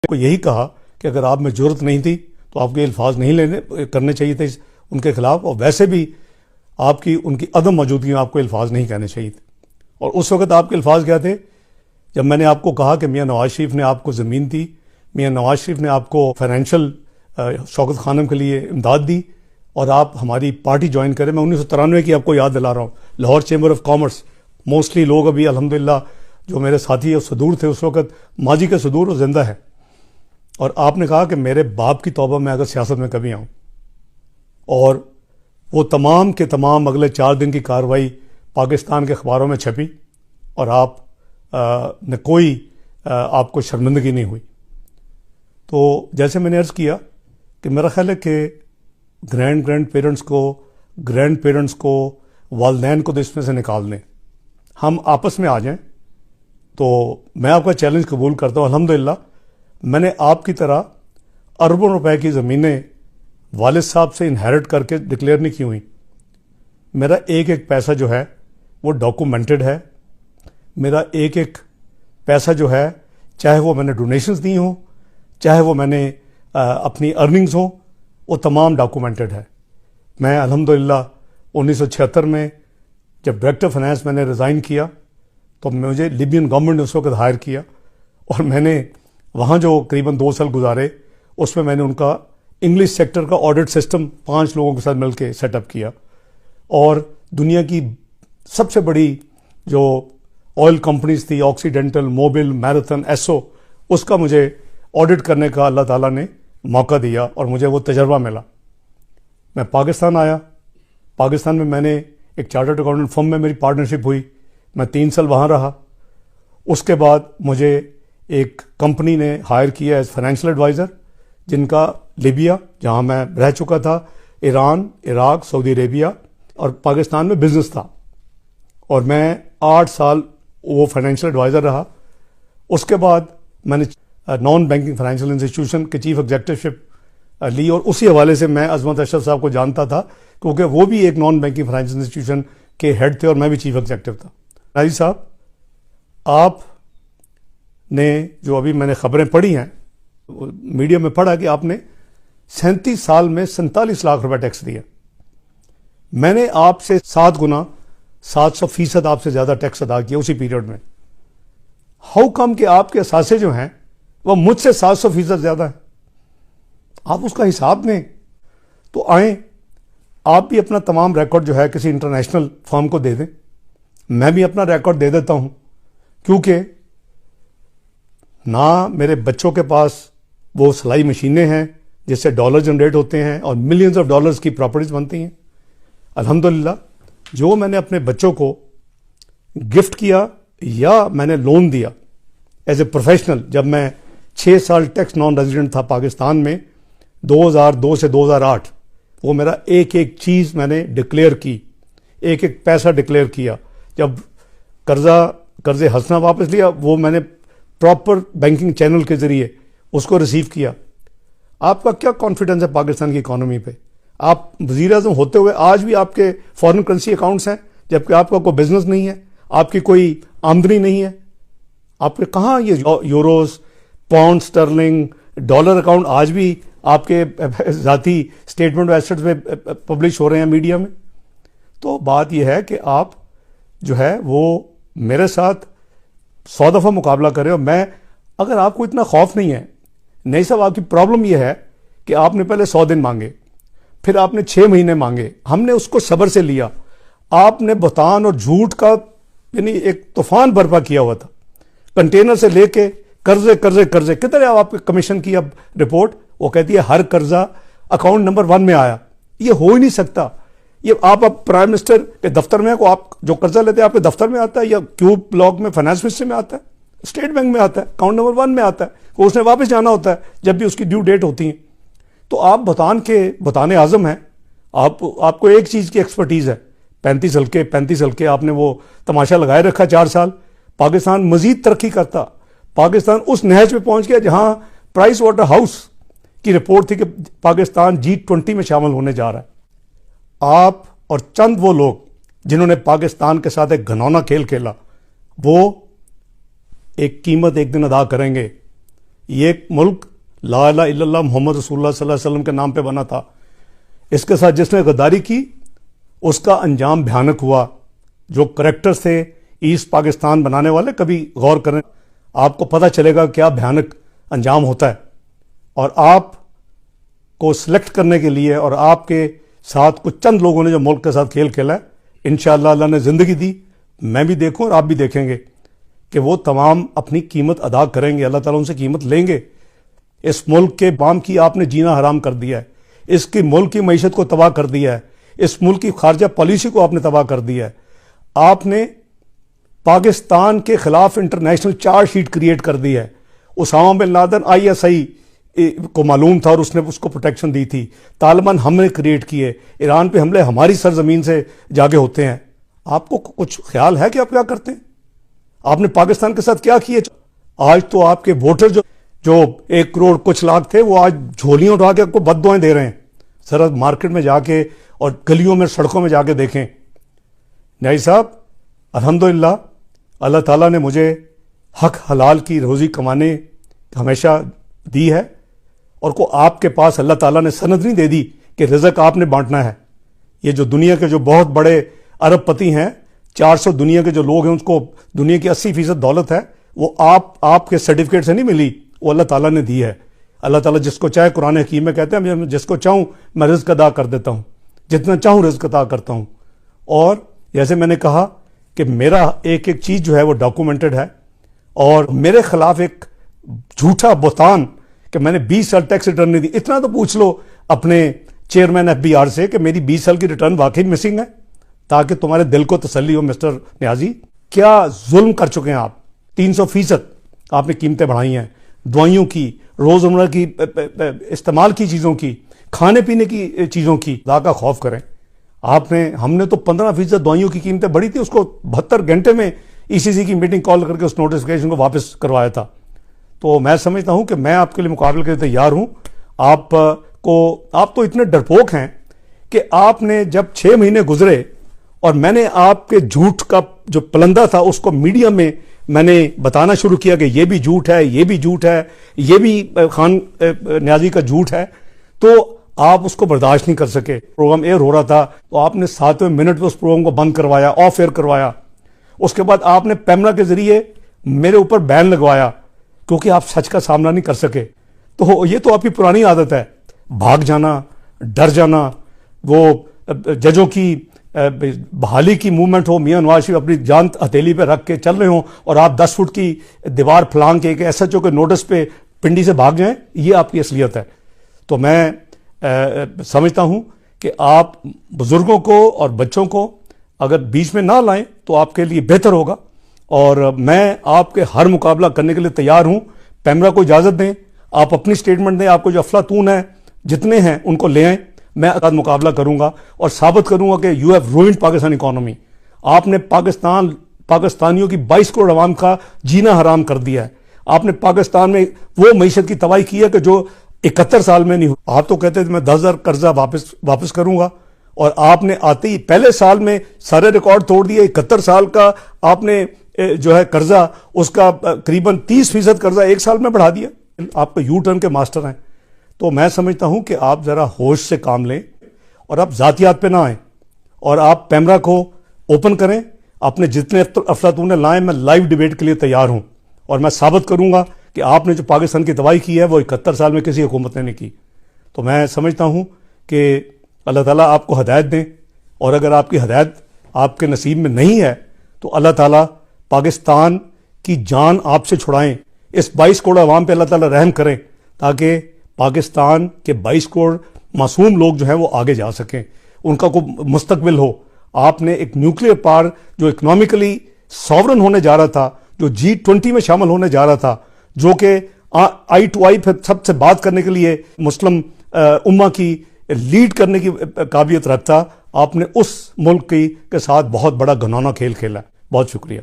کو یہی کہا کہ اگر آپ میں جرت نہیں تھی تو آپ کے الفاظ نہیں کرنے چاہیے تھے ان کے خلاف، اور ویسے بھی آپ کی ان کی عدم موجودگی میں آپ کو الفاظ نہیں کہنے چاہیے تھے۔ اور اس وقت آپ کے الفاظ کیا تھے؟ جب میں نے آپ کو کہا کہ میاں نواز شریف نے آپ کو زمین دی، میاں نواز شریف نے آپ کو فائنینشیل شوکت خانم کے لیے امداد دی اور آپ ہماری پارٹی جوائن کریں۔ میں 1993 کی آپ کو یاد دلا رہا ہوں، Lahore chamber of commerce, mostly لوگ ابھی الحمدللہ جو میرے ساتھی صدور تھے اس وقت، ماضی کے صدور وہ زندہ ہے، اور آپ نے کہا کہ میرے باپ کی توبہ میں اگر سیاست میں کبھی آؤں، اور وہ تمام کے تمام اگلے 4 دن کی کارروائی پاکستان کے اخباروں میں چھپی اور آپ نے کوئی آپ کو شرمندگی نہیں ہوئی۔ تو جیسے میں نے عرض کیا کہ میرا خیال ہے کہ گرینڈ پیرنٹس کو والدین کو تو اس میں سے نکال دیں، ہم آپس میں آ جائیں۔ تو میں آپ کا چیلنج قبول کرتا ہوں۔ الحمدللہ میں نے آپ کی طرح اربوں روپے کی زمینیں والد صاحب سے انہیرٹ کر کے ڈکلیئر نہیں کی ہوئی۔ میرا ایک ایک پیسہ جو ہے وہ ڈاکومنٹڈ ہے، میرا ایک ایک پیسہ جو ہے، چاہے وہ میں نے ڈونیشنز دی ہوں، چاہے وہ میں نے اپنی ارننگز ہوں، وہ تمام ڈاکومنٹڈ ہے۔ میں الحمدللہ 1976 میں جب ڈائریکٹر فائنانس میں نے ریزائن کیا تو مجھے لیبین گورنمنٹ نے اس وقت ہائر کیا، اور میں نے وہاں جو قریباً 2 سال گزارے اس میں نے ان کا انگلش سیکٹر کا آڈٹ سسٹم 5 لوگوں کے ساتھ مل کے سیٹ اپ کیا، اور دنیا کی سب سے بڑی جو آئل کمپنیز تھی، آکسیڈنٹل، موبل، میراتھن، ایسو، اس کا مجھے آڈٹ کرنے کا اللہ تعالیٰ نے موقع دیا اور مجھے وہ تجربہ ملا۔ میں پاکستان آیا، پاکستان میں نے ایک چارٹرڈ اکاؤنٹنٹ فرم میں میری پارٹنرشپ ہوئی، میں 3 سال وہاں رہا۔ اس کے بعد مجھے ایک کمپنی نے ہائر کیا ایز فائنینشیل ایڈوائزر، جن کا لیبیا جہاں میں رہ چکا تھا، ایران، عراق، سعودی عربیہ اور پاکستان میں بزنس تھا، اور میں 8 سال وہ فائنینشیل ایڈوائزر رہا۔ اس کے بعد میں نے نان بینکنگ فائنینشیل انسٹیٹیوشن کے چیف ایگزیکٹو لی، اور اسی حوالے سے میں عظمت اشرف صاحب کو جانتا تھا کیونکہ وہ بھی ایک نان بینکنگ فائنینشیل انسٹیٹیوشن کے ہیڈ تھے اور میں بھی چیف ایگزیکٹو تھا۔ راجی صاحب، آپ نے جو ابھی میں نے خبریں پڑھی ہیں میڈیا میں پڑھا کہ آپ نے 37 سال میں 47 لاکھ روپے ٹیکس دیا۔ میں نے آپ سے 7 گنا 700% آپ سے زیادہ ٹیکس ادا کیا اسی پیریڈ میں۔ ہاؤ کم کہ آپ کے اثاثے جو ہیں وہ مجھ سے 700% زیادہ ہیں؟ آپ اس کا حساب دیں۔ تو آئیں آپ بھی اپنا تمام ریکارڈ جو ہے کسی انٹرنیشنل فرم کو دے دیں، میں بھی اپنا ریکارڈ دے دیتا ہوں، کیونکہ نہ میرے بچوں کے پاس وہ سلائی مشینیں ہیں جس سے ڈالر جنریٹ ہوتے ہیں اور ملینز آف ڈالرز کی پراپرٹیز بنتی ہیں۔ الحمدللہ جو میں نے اپنے بچوں کو گفٹ کیا یا میں نے لون دیا ایز اے پروفیشنل، جب میں 6 سال ٹیکس نان ریزیڈنٹ تھا پاکستان میں 2002 سے 2008، وہ میرا ایک ایک چیز میں نے ڈکلیئر کی، ایک ایک پیسہ ڈکلیئر کیا۔ جب قرض ہنسنا واپس لیا وہ میں نے پراپر بینکنگ چینل کے ذریعے اس کو ریسیو کیا۔ آپ کا کیا کانفیڈنس ہے پاکستان کی اکانومی پہ؟ آپ وزیر اعظم ہوتے ہوئے آج بھی آپ کے فارن کرنسی اکاؤنٹس ہیں، جبکہ آپ کا کوئی بزنس نہیں ہے، آپ کی کوئی آمدنی نہیں ہے۔ آپ کے کہاں یہ euros, pound Sterling, dollar account آج بھی آپ کے ذاتی اسٹیٹمنٹ ایسٹس میں پبلش ہو رہے ہیں میڈیا میں؟ تو بات یہ ہے کہ آپ جو ہے وہ میرے ساتھ 100 دفعہ مقابلہ کریں، اور میں اگر آپ کو اتنا خوف نہیں ہے، نہیں صاحب آپ کی پرابلم یہ ہے کہ آپ نے پہلے 100 دن مانگے، پھر آپ نے 6 مہینے مانگے، ہم نے اس کو صبر سے لیا۔ آپ نے بہتان اور جھوٹ کا یعنی ایک طوفان برپا کیا ہوا تھا، کنٹینر سے لے کے قرضے کتنے آپ کمیشن کی اب رپورٹ وہ کہتی ہے ہر قرضہ اکاؤنٹ نمبر 1 میں آیا۔ یہ ہو ہی نہیں سکتا۔ یہ آپ اب پرائم منسٹر کے دفتر میں کو آپ جو قرضہ لیتے ہیں آپ کے دفتر میں آتا ہے، یا کیو بلاک میں فائنانس منسٹری میں آتا ہے، اسٹیٹ بینک میں آتا ہے، اکاؤنٹ نمبر 1 میں آتا ہے، کو اس نے واپس جانا ہوتا ہے جب بھی اس کی ڈیو ڈیٹ ہوتی ہے۔ تو آپ بتانے اعظم ہیں، آپ کو ایک چیز کی ایکسپرٹیز ہے، 35 ہلکے آپ نے وہ تماشا لگائے رکھا 4 سال۔ پاکستان مزید ترقی کرتا، پاکستان اس نہج پہ پہنچ گیا جہاں پرائس واٹر ہاؤس کی رپورٹ تھی کہ پاکستان G20 میں شامل ہونے جا رہا ہے۔ آپ اور چند وہ لوگ جنہوں نے پاکستان کے ساتھ ایک گھنونا کھیل کھیلا، وہ ایک قیمت ایک دن ادا کریں گے۔ یہ ملک لا الہ الا اللہ محمد رسول اللہ صلی اللہ علیہ وسلم کے نام پہ بنا تھا. اس کے ساتھ جس نے غداری کی اس کا انجام بھیانک ہوا. جو کریکٹرز تھے ایسٹ پاکستان بنانے والے, کبھی غور کریں, آپ کو پتہ چلے گا کیا بھیانک انجام ہوتا ہے. اور آپ کو سلیکٹ کرنے کے لیے اور آپ کے ساتھ کچھ چند لوگوں نے جو ملک کے ساتھ کھیل کھیلا ہے, انشاءاللہ اللہ نے زندگی دی, میں بھی دیکھوں اور آپ بھی دیکھیں گے کہ وہ تمام اپنی قیمت ادا کریں گے. اللہ تعالیٰ ان سے قیمت لیں گے. اس ملک کے عوام کی آپ نے جینا حرام کر دیا ہے, اس کی ملک کی معیشت کو تباہ کر دیا ہے, اس ملک کی خارجہ پالیسی کو آپ نے تباہ کر دیا ہے. آپ نے پاکستان کے خلاف انٹرنیشنل چارج شیٹ کریٹ کر دی ہے. اسامہ بن لادن ISI کو معلوم تھا اور اس نے اس کو پروٹیکشن دی تھی. طالبان ہم نے کریٹ کیے. ایران پہ حملے ہماری سرزمین سے جاگے ہوتے ہیں. آپ کو کچھ خیال ہے کہ آپ کیا کرتے ہیں؟ آپ نے پاکستان کے ساتھ کیا کیے؟ آج تو آپ کے ووٹر جو 1 کروڑ کچھ لاکھ تھے, وہ آج جھولیاں اٹھا کے آپ کو بد دعائیں دے رہے ہیں. ذرا مارکیٹ میں جا کے اور گلیوں میں سڑکوں میں جا کے دیکھیں. نیازی صاحب, الحمدللہ اللہ تعالیٰ نے مجھے حق حلال کی روزی کمانے ہمیشہ دی ہے, اور کو آپ کے پاس اللہ تعالیٰ نے سند نہیں دے دی کہ رزق آپ نے بانٹنا ہے. یہ جو دنیا کے جو بہت بڑے ارب پتی ہیں, 400 دنیا کے جو لوگ ہیں, اس کو دنیا کی 80% دولت ہے, وہ آپ کے سرٹیفکیٹ سے نہیں ملی, وہ اللہ تعالیٰ نے دی ہے. اللہ تعالیٰ جس کو چاہے, قرآن حکیم میں کہتے ہیں جس کو چاہوں میں رزق ادا کر دیتا ہوں, جتنا چاہوں رزق ادا کرتا ہوں. اور جیسے میں نے کہا کہ میرا ایک ایک چیز جو ہے وہ ڈاکومنٹڈ ہے, اور میرے خلاف ایک جھوٹا بہتان کہ میں نے 20 سال ٹیکس ریٹرن نہیں دی. اتنا تو پوچھ لو اپنے چیئرمین FBR سے کہ میری 20 سال کی ریٹرن واقعی مسنگ ہے, تاکہ تمہارے دل کو تسلی ہو. مسٹر نیازی, کیا ظلم کر چکے ہیں آپ. 300% آپ نے قیمتیں بڑھائی ہیں, دوائیوں کی, روزمرہ کی استعمال کی چیزوں کی, کھانے پینے کی چیزوں کی. خدا کا خوف کریں. ہم نے تو 15% دوائیوں کی قیمتیں بڑھی تھی, اس کو 72 گھنٹے میں ECC کی میٹنگ کال کر کے اس نوٹیفکیشن کو واپس کروایا تھا. تو میں سمجھتا ہوں کہ میں آپ کے لیے مقابلے کے لیے تیار ہوں. آپ تو اتنے ڈرپوک ہیں کہ آپ نے جب 6 مہینے گزرے اور میں نے آپ کے جھوٹ کا جو پلندہ تھا اس کو میڈیا میں نے بتانا شروع کیا کہ یہ بھی جھوٹ ہے, یہ بھی جھوٹ ہے, یہ بھی خان نیازی کا جھوٹ ہے, تو آپ اس کو برداشت نہیں کر سکے. پروگرام ایئر ہو رہا تھا تو آپ نے 7ویں منٹ پہ اس پروگرام کو بند کروایا, آف ایئر کروایا. اس کے بعد آپ نے پیمرا کے ذریعے میرے اوپر بین لگوایا کیونکہ آپ سچ کا سامنا نہیں کر سکے. تو یہ تو آپ کی پرانی عادت ہے, بھاگ جانا, ڈر جانا. وہ ججوں کی بحالی کی موومنٹ ہو, میاں نواز شریف اپنی جان ہتھیلی پہ رکھ کے چل رہے ہوں اور آپ 10 فٹ کی دیوار پھلانگ کے ایک SHO کے نوٹس پہ پنڈی سے بھاگ جائیں, یہ آپ کی اصلیت ہے. تو میں سمجھتا ہوں کہ آپ بزرگوں کو اور بچوں کو اگر بیچ میں نہ لائیں تو آپ کے لیے بہتر ہوگا. اور میں آپ کے ہر مقابلہ کرنے کے لیے تیار ہوں. پیمرا کو اجازت دیں, آپ اپنی سٹیٹمنٹ دیں, آپ کو جو افلاطون ہیں جتنے ہیں ان کو لے آئیں, میں مقابلہ کروں گا اور ثابت کروں گا کہ you have ruined Pakistan economy. آپ نے پاکستانیوں کی 22 کروڑ عوام کا جینا حرام کر دیا ہے. آپ نے پاکستان میں وہ معیشت کی تباہی کی ہے کہ جو 71 سال میں نہیں ہو. آپ تو کہتے تھے میں 10,000 قرضہ واپس کروں گا, اور آپ نے آتے ہی پہلے سال میں سارے ریکارڈ توڑ دیے. 71 سال کا آپ نے جو ہے قرضہ, اس کا قریباً 30% قرضہ 1 سال میں بڑھا دیا. آپ کو یو ٹرن کے ماسٹر ہیں. تو میں سمجھتا ہوں کہ آپ ذرا ہوش سے کام لیں اور آپ ذاتیات پہ نہ آئیں, اور آپ پیمرا کو اوپن کریں. اپنے جتنے افلاطون لائیں, میں لائیو ڈیبیٹ کے لیے تیار ہوں, اور میں ثابت کروں گا کہ آپ نے جو پاکستان کی تباہی کی ہے وہ 71 سال میں کسی حکومت نے نہیں کی. تو میں سمجھتا ہوں کہ اللہ تعالیٰ آپ کو ہدایت دیں, اور اگر آپ کی ہدایت آپ کے نصیب میں نہیں ہے تو اللہ تعالیٰ پاکستان کی جان آپ سے چھڑائیں. اس 22 کروڑ عوام پہ اللہ تعالیٰ رحم کریں تاکہ پاکستان کے 22 کروڑ معصوم لوگ جو ہیں وہ آگے جا سکیں, ان کا کوئی مستقبل ہو. آپ نے ایک نیوکلیئر پاور جو اکنامکلی ساورن ہونے جا رہا تھا, جو G20 میں شامل ہونے جا رہا تھا, جو کہ آئی ٹو آئی پھر سب سے بات کرنے کے لیے مسلم امہ کی لیڈ کرنے کی قابلیت رکھتا, آپ نے اس ملک کے ساتھ بہت بڑا گھناؤنا کھیل کھیلا. بہت شکریہ.